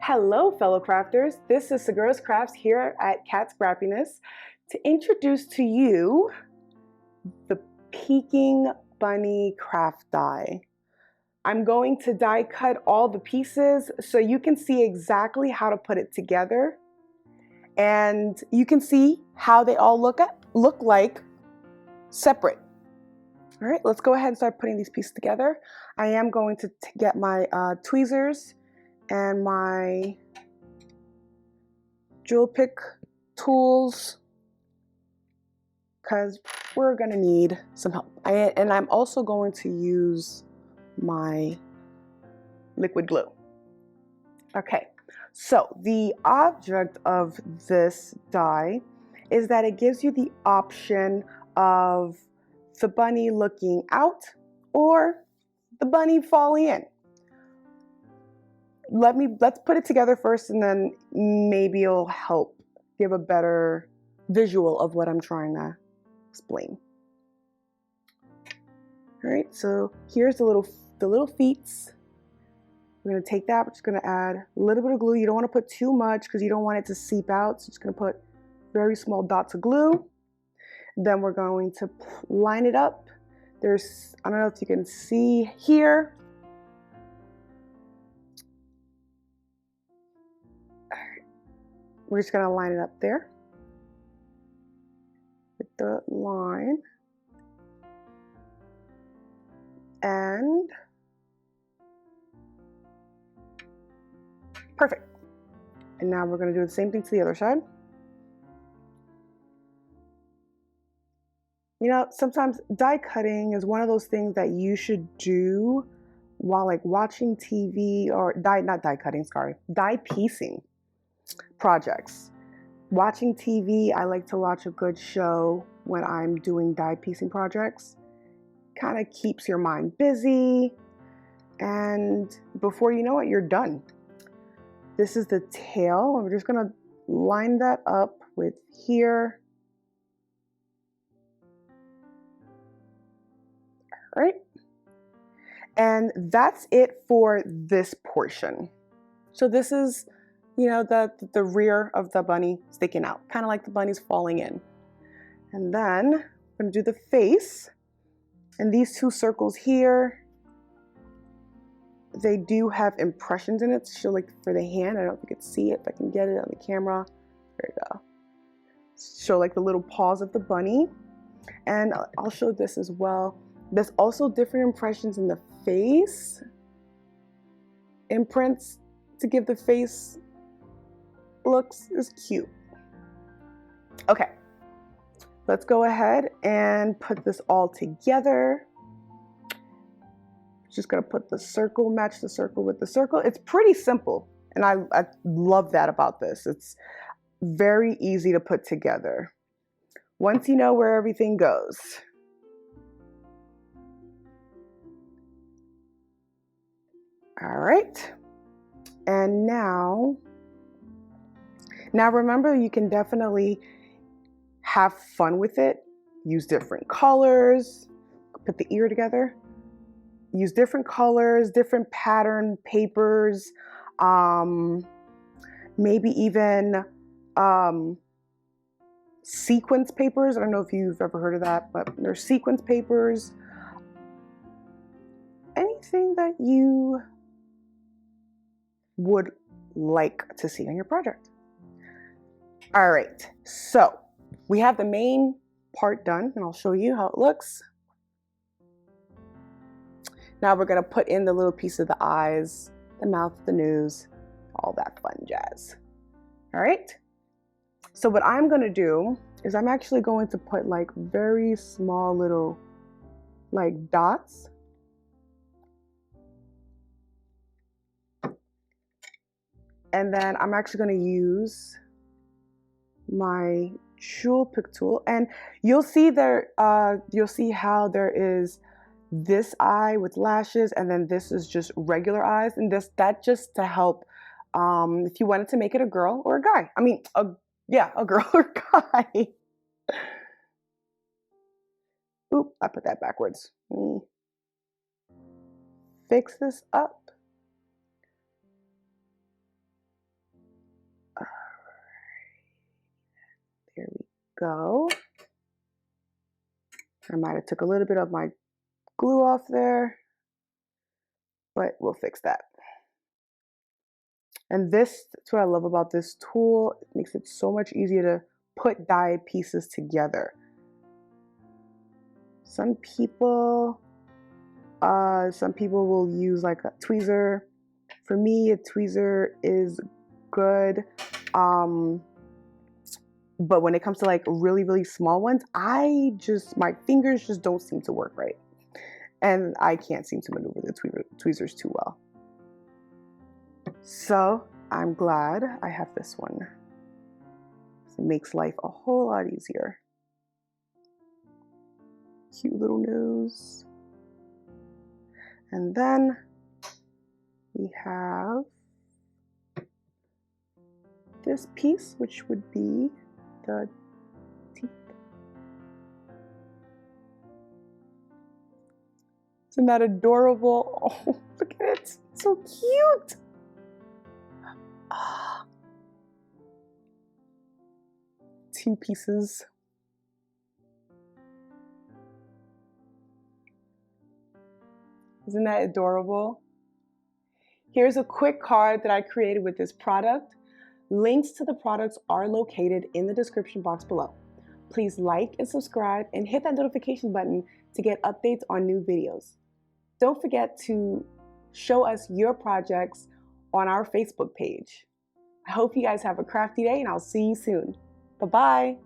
Hello, fellow crafters. This is Segura's Crafts here at Scrappiness to introduce to you the Peking Bunny craft die. I'm going to die cut all the pieces so you can see exactly how to put it together, and you can see how they all look like separate. All right, let's go ahead and start putting these pieces together. I am going to get my tweezers and my jewel pick tools because we're gonna need some help. And I'm also going to use my liquid glue. Okay, so the object of this die is that it gives you the option of the bunny looking out or the bunny falling in. Let's put it together first, and then maybe it'll help give a better visual of what I'm trying to explain. All right, so here's the little feet. We're gonna take that. We're just gonna add a little bit of glue. You don't want to put too much because you don't want it to seep out. So just gonna put very small dots of glue. Then we're going to line it up. I don't know if you can see here. We're just going to line it up there with the line. And perfect. And now we're going to do the same thing to the other side. You know, sometimes die cutting is one of those things that you should do while like watching TV or die piecing projects. Watching TV, I like to watch a good show when I'm doing die piecing projects. Kind of keeps your mind busy, and before you know it, you're done. This is the tail, and we're just gonna line that up with here. All right, and that's it for this portion. So this is, you know, the rear of the bunny sticking out, kind of like the bunny's falling in. And then I'm gonna do the face. And these two circles here, they do have impressions in it. So like for the hand, I don't know if you can see it, if I can get it on the camera. There you go. Show like the little paws of the bunny. And I'll show this as well. There's also different impressions in the face. Imprints to give the face looks is cute. Okay, let's go ahead and put this all together. Just gonna put the circle, match the circle with the circle. It's pretty simple, and I love that about this. It's very easy to put together once you know where everything goes. All right, and now remember, you can definitely have fun with it. Use different colors, put the ear together. Use different colors, different pattern papers, maybe even sequence papers. I don't know if you've ever heard of that, but there's sequence papers. Anything that you would like to see on your project. All right, so we have the main part done, and I'll show you how it looks. Now we're gonna put in the little piece of the eyes, the mouth, the nose, all that fun jazz. All right, so what I'm gonna do is I'm actually going to put like very small little like dots. And then I'm actually gonna use my jewel pick tool, and you'll see there, you'll see how there is this eye with lashes, and then this is just regular eyes, and that just to help if you wanted to make it a girl or a guy. I mean, a girl or guy. Oop, I put that backwards. Let me fix this up. go. I might have took a little bit of my glue off there, but we'll fix that. And that's what I love about this tool. It makes it so much easier to put die pieces together. Some people will use like a tweezer. For me, a tweezer is good. But when it comes to like really, really small ones, my fingers just don't seem to work right. And I can't seem to maneuver the tweezers too well. So I'm glad I have this one. It makes life a whole lot easier. Cute little nose. And then we have this piece, which would be the teeth. Isn't that adorable? Oh, look at it. It's so cute. Ah. 2 pieces. Isn't that adorable? Here's a quick card that I created with this product. Links to the products are located in the description box below. Please like and subscribe and hit that notification button to get updates on new videos. Don't forget to show us your projects on our Facebook page. I hope you guys have a crafty day and I'll see you soon. Bye-bye.